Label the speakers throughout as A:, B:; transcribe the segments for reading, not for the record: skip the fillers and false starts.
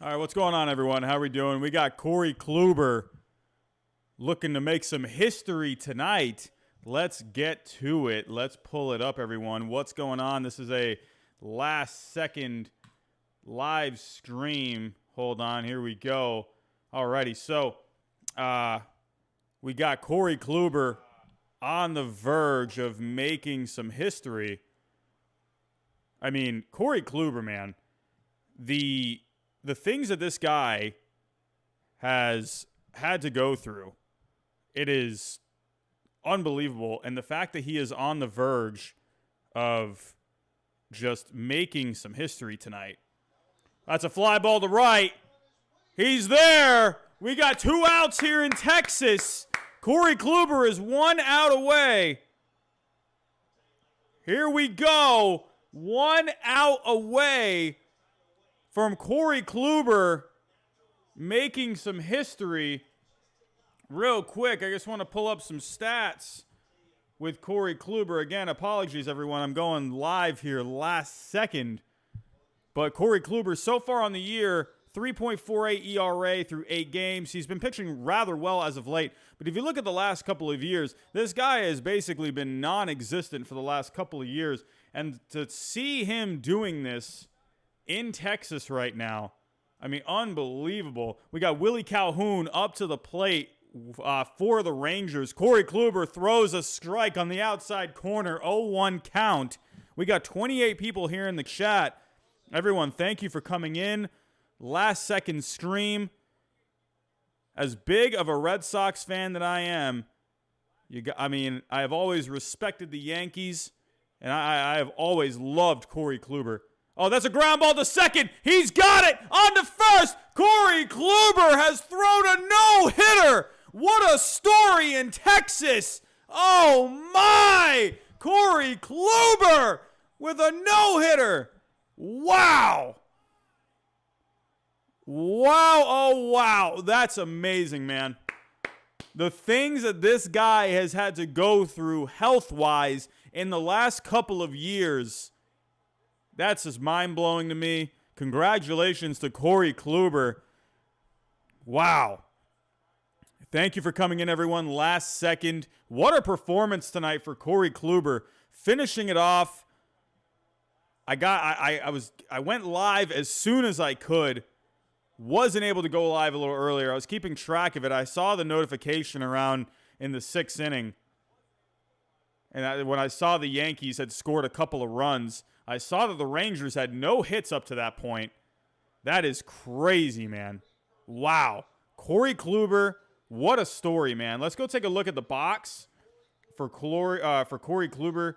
A: All right, what's going on, everyone? How are we doing? We got Corey Kluber looking to make some history tonight. Let's get to it. Let's pull it up, everyone. What's going on? This is a last-second live stream. Hold on. Here we go. Alrighty, so we got Corey Kluber on the verge of making some history. I mean, Corey Kluber, man, the things that this guy has had to go through, it is unbelievable. And the fact that he is on the verge of just making some history tonight. That's a fly ball to right. He's there. We got 2 outs here in Texas. Corey Kluber is 1 out away. Here we go. 1 out away from Corey Kluber making some history. Real quick, I just want to pull up some stats with Corey Kluber. Again, apologies, everyone. I'm going live here last second. But Corey Kluber, so far on the year, 3.48 ERA through 8 games. He's been pitching rather well as of late. But if you look at the last couple of years, this guy has basically been non-existent for the last couple of years. And to see him doing this in Texas right now, I mean, unbelievable. We got Willie Calhoun up to the plate for the Rangers. Corey Kluber throws a strike on the outside corner, 0-1 count. We got 28 people here in the chat. Everyone, thank you for coming in. Last second stream. As big of a Red Sox fan that I am, I have always respected the Yankees, and I have always loved Corey Kluber. Oh, that's a ground ball to second. He's got it on to first. Corey Kluber has thrown a no-hitter. What a story in Texas. Oh, my. Corey Kluber with a no-hitter. Wow. Wow, oh, wow. That's amazing, man. The things that this guy has had to go through health-wise in the last couple of years, that's just mind-blowing to me. Congratulations to Corey Kluber. Wow. Thank you for coming in, everyone. Last second. What a performance tonight for Corey Kluber. Finishing it off. I went live as soon as I could. Wasn't able to go live a little earlier. I was keeping track of it. I saw the notification around in the 6th inning. And when I saw the Yankees had scored a couple of runs, I saw that the Rangers had no hits up to that point. That is crazy, man. Wow. Corey Kluber, what a story, man. Let's go take a look at the box for Corey Kluber.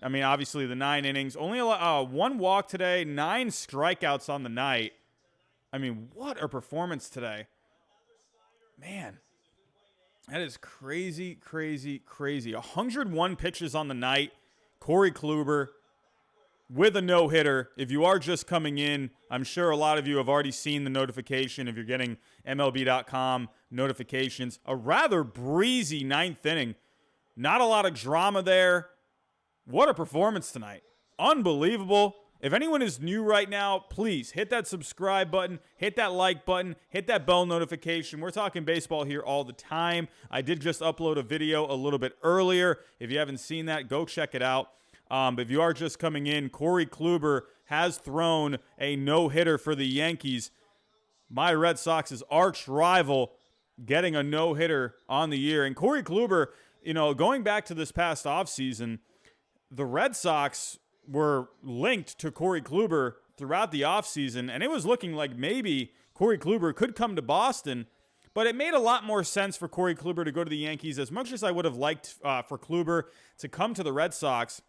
A: I mean, obviously the 9 innings. Only 1 walk today, 9 strikeouts on the night. I mean, what a performance today. Man, that is crazy, crazy, crazy. 101 pitches on the night. Corey Kluber with a no-hitter. If you are just coming in, I'm sure a lot of you have already seen the notification if you're getting MLB.com notifications. A rather breezy 9th inning. Not a lot of drama there. What a performance tonight. Unbelievable. If anyone is new right now, please hit that subscribe button, hit that like button, hit that bell notification. We're talking baseball here all the time. I did just upload a video a little bit earlier. If you haven't seen that, go check it out. But if you are just coming in, Corey Kluber has thrown a no-hitter for the Yankees. My Red Sox's arch rival getting a no-hitter on the year. And Corey Kluber, you know, going back to this past offseason, the Red Sox were linked to Corey Kluber throughout the offseason, and it was looking like maybe Corey Kluber could come to Boston, but it made a lot more sense for Corey Kluber to go to the Yankees. As much as I would have liked for Kluber to come to the Red Sox,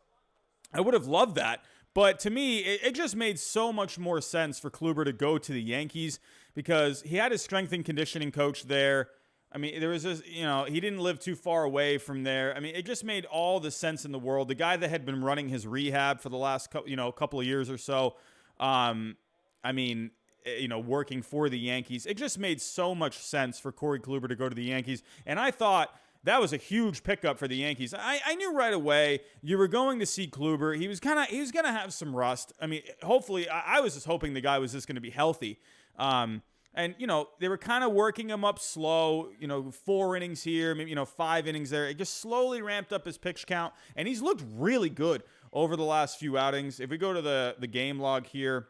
A: I would have loved that. But to me, it just made so much more sense for Kluber to go to the Yankees because he had his strength and conditioning coach there. I mean, there was this, you know, he didn't live too far away from there. I mean, it just made all the sense in the world. The guy that had been running his rehab for the last couple of years or so, working for the Yankees, it just made so much sense for Corey Kluber to go to the Yankees. And I thought that was a huge pickup for the Yankees. I knew right away you were going to see Kluber. He was going to have some rust. I mean, hopefully, I was just hoping the guy was just going to be healthy. And, they were kind of working him up slow, 4 innings here, maybe, 5 innings there. It just slowly ramped up his pitch count, and he's looked really good over the last few outings. If we go to the game log here,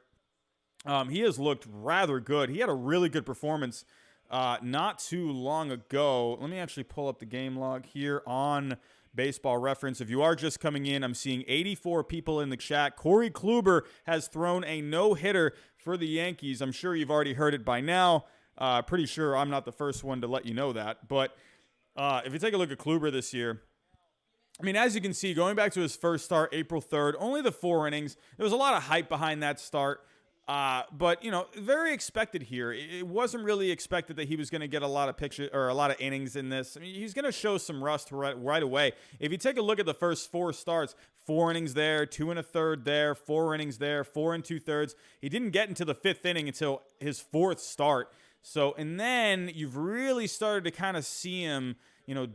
A: he has looked rather good. He had a really good performance not too long ago. Let me actually pull up the game log here on Baseball Reference. If you are just coming in, I'm seeing 84 people in the chat. Corey Kluber has thrown a no-hitter for the Yankees. I'm sure you've already heard it by now. Pretty sure I'm not the first one to let you know that. But if you take a look at Kluber this year, I mean, as you can see, going back to his first start, April 3rd, only the 4 innings. There was a lot of hype behind that start. But, very expected here. It wasn't really expected that he was going to get a lot of pictures or a lot of innings in this. I mean, he's going to show some rust right away. If you take a look at the first 4 starts, 4 innings there, 2 1/3 there, 4 innings there, 4 2/3. He didn't get into the 5th inning until his 4th start. So, and then you've really started to kind of see him,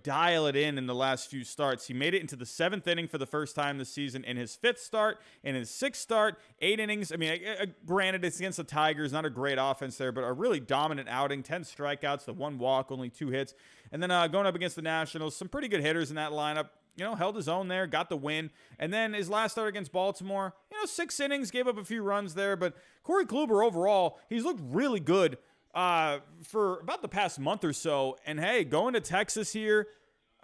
A: dial it in the last few starts. He made it into the 7th inning for the first time this season in his 5th start, in his 6th start, 8 innings. I mean, granted, it's against the Tigers, not a great offense there, but a really dominant outing, 10 strikeouts, the 1 walk, only 2 hits. And then going up against the Nationals, some pretty good hitters in that lineup. Held his own there, got the win. And then his last start against Baltimore, 6 innings, gave up a few runs there. But Corey Kluber overall, he's looked really good for about the past month or so. And hey, going to Texas here,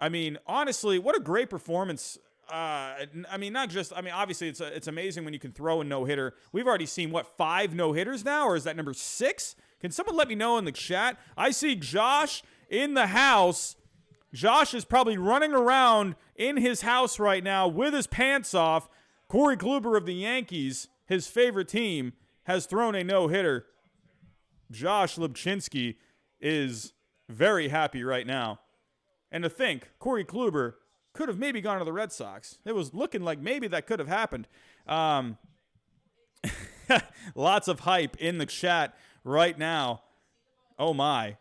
A: I mean, honestly, what a great performance. Obviously it's amazing when you can throw a no-hitter. We've already seen 5 no-hitters now, or is that number 6? Can someone let me know in the chat? I see Josh in the house. Josh is probably running around in his house right now with his pants off. Corey Kluber of the Yankees, his favorite team, has thrown a no-hitter. Josh Lubchinsky is very happy right now. And to think, Corey Kluber could have maybe gone to the Red Sox. It was looking like maybe that could have happened. Lots of hype in the chat right now. Oh, my.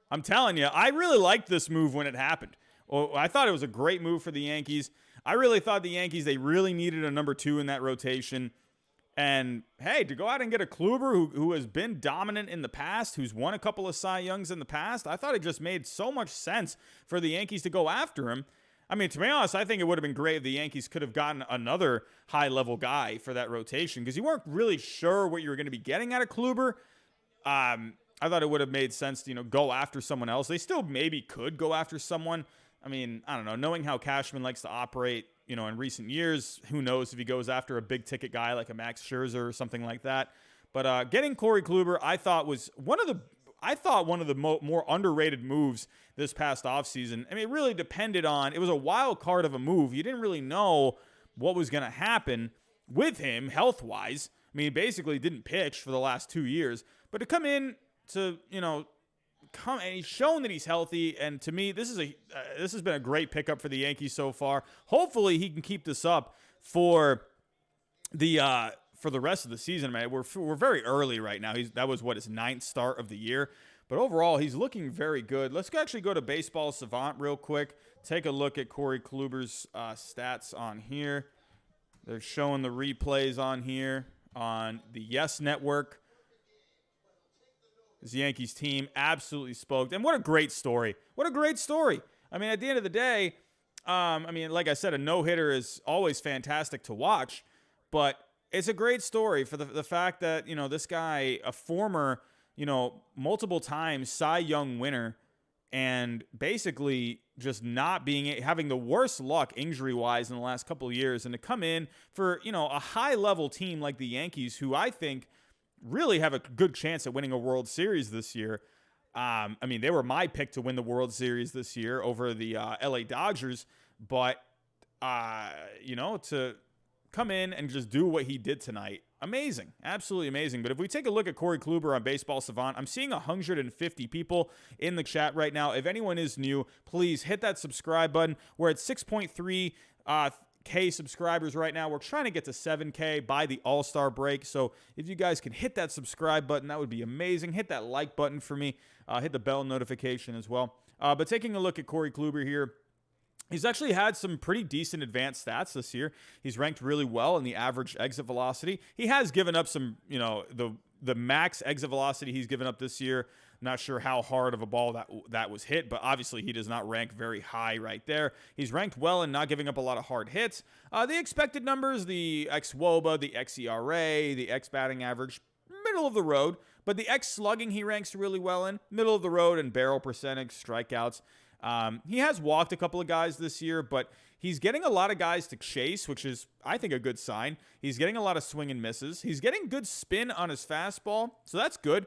A: I'm telling you, I really liked this move when it happened. I thought it was a great move for the Yankees. I really thought the Yankees, they really needed a number 2 in that rotation. And, hey, to go out and get a Kluber who has been dominant in the past, who's won a couple of Cy Youngs in the past, I thought it just made so much sense for the Yankees to go after him. I mean, to be honest, I think it would have been great if the Yankees could have gotten another high-level guy for that rotation because you weren't really sure what you were going to be getting out of Kluber. I thought it would have made sense to, go after someone else. They still maybe could go after someone. I mean, I don't know. Knowing how Cashman likes to operate, in recent years, who knows if he goes after a big-ticket guy like a Max Scherzer or something like that. But getting Corey Kluber, I thought was one of the more underrated moves this past offseason. I mean, it really depended on, it was a wild card of a move. You didn't really know what was going to happen with him health-wise. I mean, he basically didn't pitch for the last 2 years. But to come in to, and he's shown that he's healthy, and to me, this has been a great pickup for the Yankees so far. Hopefully, he can keep this up for the rest of the season. Man, we're very early right now. That was his 9th start of the year, but overall, he's looking very good. Let's actually go to Baseball Savant real quick. Take a look at Corey Kluber's stats on here. They're showing the replays on here on the Yes Network. This Yankees team absolutely spoke. And what a great story. What a great story. I mean, at the end of the day, like I said, a no-hitter is always fantastic to watch. But it's a great story for the fact that, this guy, a former, multiple times Cy Young winner, and basically just not having the worst luck injury-wise in the last couple of years. And to come in for, a high-level team like the Yankees, who I think really have a good chance at winning a World Series this year. They were my pick to win the World Series this year over the LA Dodgers, but to come in and just do what he did tonight, amazing, absolutely amazing. But if we take a look at Corey Kluber on Baseball Savant, I'm seeing 150 people in the chat right now. If anyone is new, please hit that subscribe button. We're at 6.3 K subscribers right now. We're trying to get to 7K by the All-Star break. So if you guys can hit that subscribe button, that would be amazing. Hit that like button for me. Hit the bell notification as well. But taking a look at Corey Kluber here, he's actually had some pretty decent advanced stats this year. He's ranked really well in the average exit velocity. He has given up some, the the max exit velocity he's given up this year. Not sure how hard of a ball that was hit, but obviously he does not rank very high right there. He's ranked well in not giving up a lot of hard hits. The expected numbers, the xWOBA, the xERA, the X batting average, middle of the road. But the X slugging he ranks really well in, middle of the road, and barrel percentage, strikeouts. He has walked a couple of guys this year, but he's getting a lot of guys to chase, which is, I think, a good sign. He's getting a lot of swing and misses. He's getting good spin on his fastball, so that's good.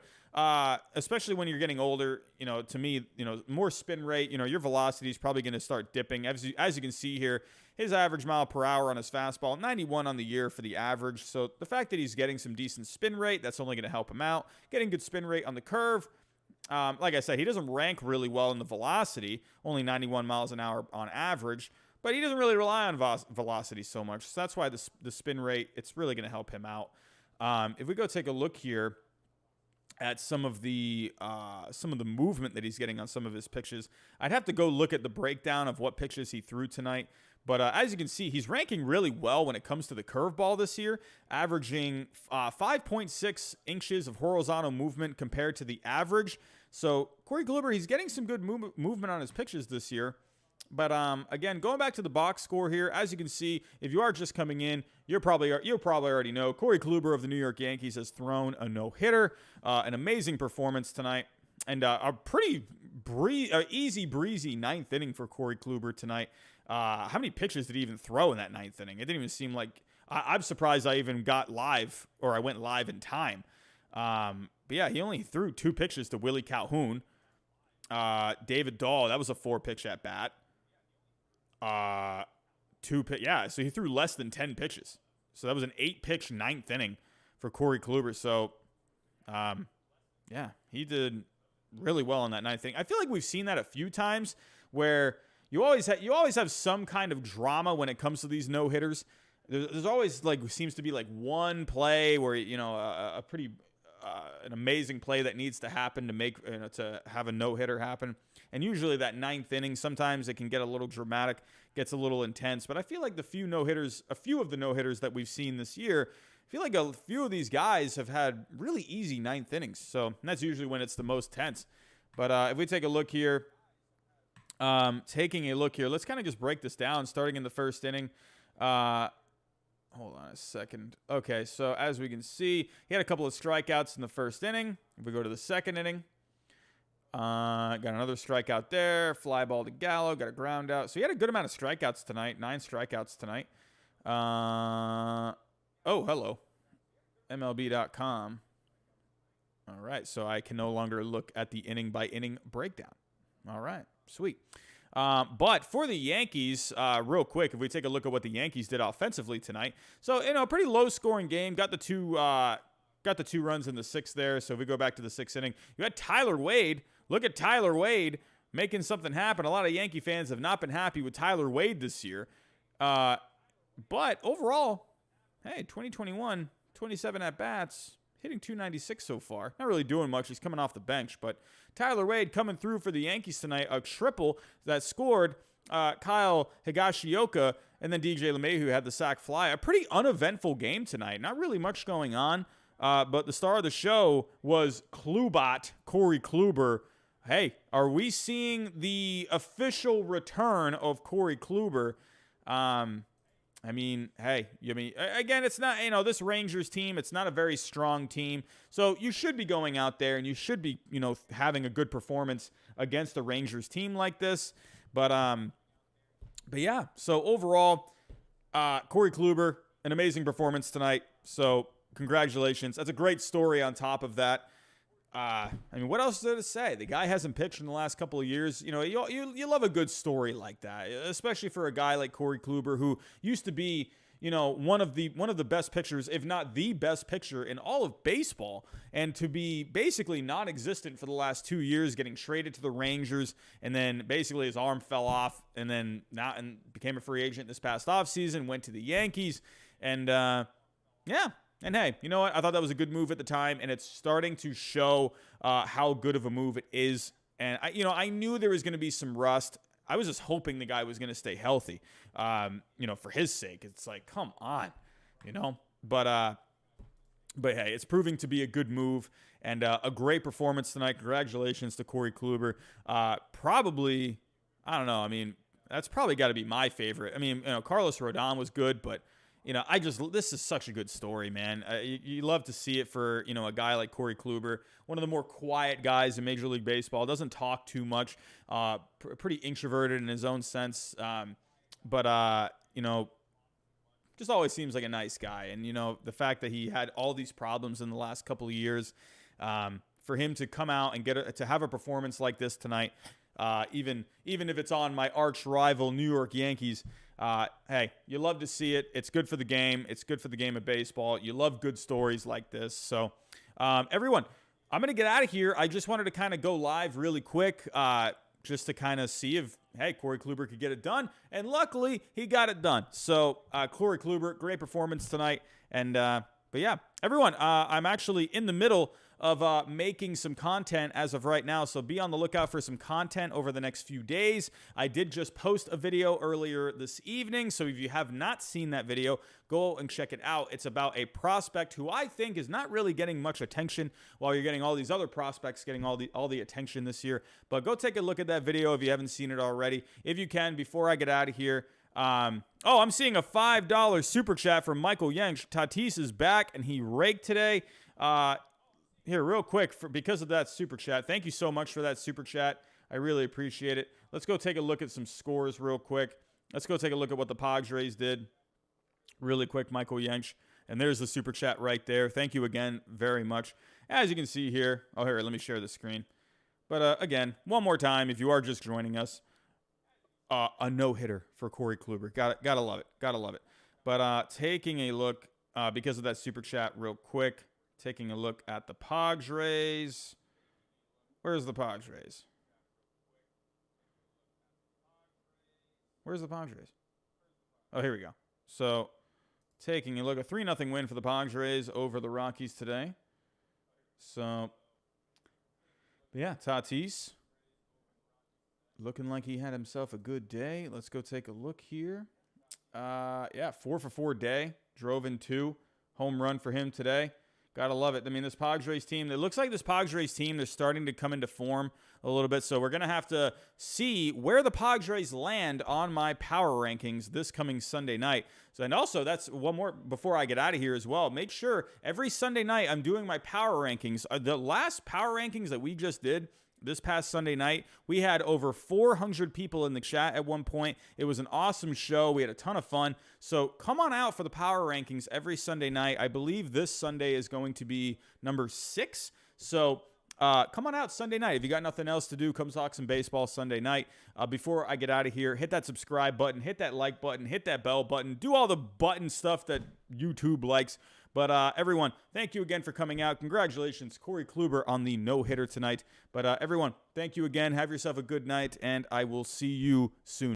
A: Especially when you're getting older, to me, more spin rate, your velocity is probably going to start dipping. As you can see here, his average mile per hour on his fastball, 91 on the year for the average. So the fact that he's getting some decent spin rate, that's only going to help him out. Getting good spin rate on the curve. Like I said, he doesn't rank really well in the velocity, only 91 miles an hour on average, but he doesn't really rely on velocity so much. So that's why the spin rate, it's really going to help him out. If we go take a look here at some of the movement that he's getting on some of his pitches, I'd have to go look at the breakdown of what pitches he threw tonight. But as you can see, he's ranking really well when it comes to the curveball this year, averaging 5.6 inches of horizontal movement compared to the average. So Corey Kluber, he's getting some good movement on his pitches this year. But again, going back to the box score here, as you can see, if you are just coming in, you'll probably already know Corey Kluber of the New York Yankees has thrown a no-hitter, an amazing performance tonight, and a pretty easy breezy ninth inning for Corey Kluber tonight. How many pitches did he even throw in that ninth inning? It didn't even seem like I'm surprised I even got live or I went live in time. But yeah, he only threw 2 pitches to Willie Calhoun. David Dahl, that was a 4-pitch at bat. So he threw less than 10 pitches. So that was an 8-pitch ninth inning for Corey Kluber. So, yeah, he did really well in that ninth inning. I feel like we've seen that a few times where you always have some kind of drama when it comes to these no-hitters. There's always seems to be one play where a pretty an amazing play that needs to happen to make to have a no-hitter happen. And usually that ninth inning, sometimes it can get a little dramatic, gets a little intense. But I feel like a few of the no-hitters that we've seen this year, I feel like a few of these guys have had really easy ninth innings. So that's usually when it's the most tense. But if we take a look here, let's kind of just break this down, starting in the first inning. Hold on a second. Okay, so as we can see, he had a couple of strikeouts in the first inning. If we go to the second inning, got another strikeout there. Fly ball to Gallo, got a ground out. So he had a good amount of strikeouts tonight, 9 strikeouts tonight. Hello. MLB.com. All right, so I can no longer look at the inning-by-inning breakdown. All right, sweet. But for the Yankees, real quick, if we take a look at what the Yankees did offensively tonight, so pretty low-scoring game. Got the two runs in the 6th there. So if we go back to the 6th inning, you had Tyler Wade. Look at Tyler Wade making something happen. A lot of Yankee fans have not been happy with Tyler Wade this year, but overall, hey, 2021, 27 at bats. Hitting .296 so far. Not really doing much. He's coming off the bench. But Tyler Wade coming through for the Yankees tonight. A triple that scored Kyle Higashioka. And then DJ LeMahieu had the sac fly. A pretty uneventful game tonight. Not really much going on. But the star of the show was Klubot, Corey Kluber. Hey, are we seeing the official return of Corey Kluber? Again, it's not, this Rangers team, it's not a very strong team. So you should be going out there and you should be, having a good performance against a Rangers team like this. But yeah, so overall, Corey Kluber, an amazing performance tonight. So congratulations. That's a great story on top of that. What else is there to say? The guy hasn't pitched in the last couple of years. You love a good story like that, especially for a guy like Corey Kluber, who used to be, one of the best pitchers, if not the best pitcher in all of baseball, and to be basically non-existent for the last 2 years, getting traded to the Rangers, and then basically his arm fell off, and then became a free agent this past offseason, went to the Yankees, and yeah. And hey, you know what? I thought that was a good move at the time, and it's starting to show how good of a move it is. And I knew there was going to be some rust. I was just hoping the guy was going to stay healthy, for his sake. It's like, come on, But But hey, it's proving to be a good move and a great performance tonight. Congratulations to Corey Kluber. Probably, I don't know. I mean, that's probably got to be my favorite. I mean, Carlos Rodon was good, but this is such a good story, man. You love to see it for, a guy like Corey Kluber, one of the more quiet guys in Major League Baseball. Doesn't talk too much, pretty introverted in his own sense, but just always seems like a nice guy. And, the fact that he had all these problems in the last couple of years, for him to come out and to have a performance like this tonight, even if it's on my arch rival New York Yankees, hey, you love to see it. It's good for the game. It's good for the game of baseball. You love good stories like this. So, everyone, I'm going to get out of here. I just wanted to kind of go live really quick, just to kind of see if, hey, Corey Kluber could get it done. And luckily, he got it done. So, Corey Kluber, great performance tonight. And, but yeah, everyone, I'm actually in the middle of making some content as of right now, so be on the lookout for some content over the next few days. I did just post a video earlier this evening, so if you have not seen that video, go and check it out. It's about a prospect who I think is not really getting much attention, while you're getting all these other prospects getting all the attention this year. But go take a look at that video if you haven't seen it already. If you can, before I get out of here, I'm seeing a $5 super chat from Michael Yanks. Tatis is back, and he raked today. Here, real quick, because of that super chat. Thank you so much for that super chat. I really appreciate it. Let's go take a look at some scores real quick. Let's go take a look at what the Padres did really quick, Michael Yanks. And there's the super chat right there. Thank you again very much. As you can see here, here, let me share the screen. But again, one more time, if you are just joining us, a no-hitter for Corey Kluber. Gotta love it. Gotta love it. But taking a look, because of that super chat real quick, taking a look at the Padres. Where's the Padres? Where's the Padres? Oh, here we go. So, taking a look, a 3-0 win for the Padres over the Rockies today. So, but yeah, Tatis looking like he had himself a good day. Let's go take a look here. 4-for-4 day. Drove in 2. Home run for him today. Gotta love it. I mean, this Padres team, it looks like this Padres team, they're starting to come into form a little bit. So we're going to have to see where the Padres land on my power rankings this coming Sunday night. So, and also, that's one more before I get out of here as well. Make sure every Sunday night I'm doing my power rankings. The last power rankings that we just did this past Sunday night, we had over 400 people in the chat at one point. It was an awesome show. We had a ton of fun. So come on out for the power rankings every Sunday night. I believe this Sunday is going to be number 6. So come on out Sunday night. If you got nothing else to do, come talk some baseball Sunday night. Before I get out of here, hit that subscribe button, hit that like button, hit that bell button, do all the button stuff that YouTube likes. But everyone, thank you again for coming out. Congratulations, Corey Kluber, on the no-hitter tonight. But everyone, thank you again. Have yourself a good night, and I will see you soon.